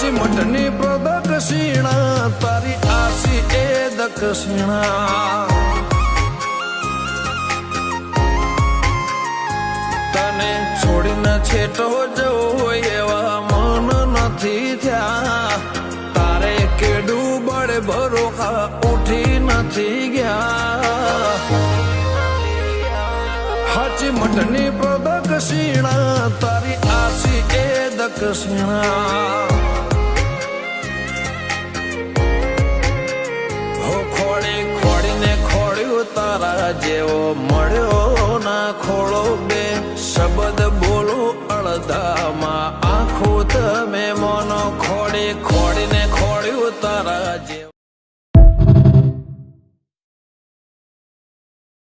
હાચી મઠની પ્રદક્ષિણા તારી આસી એ દક્ષિણા તને છોડીને છેટો જવો એવા મન નથી થયા તારે કેડું બળે ભરોખા ઉઠી નથી ગયા હાચી મઠની પ્રદક્ષિણા તારી આસી એ દક્ષિણા હો ખોડી ખોડીને ખોડ્યું તારા જેવો મળ્યો ના ખોળો બે શબ્દ બોલો અડધામાં આખું તમે મોનો ખોડી ખોડીને ખોડ્યું તારા જેવો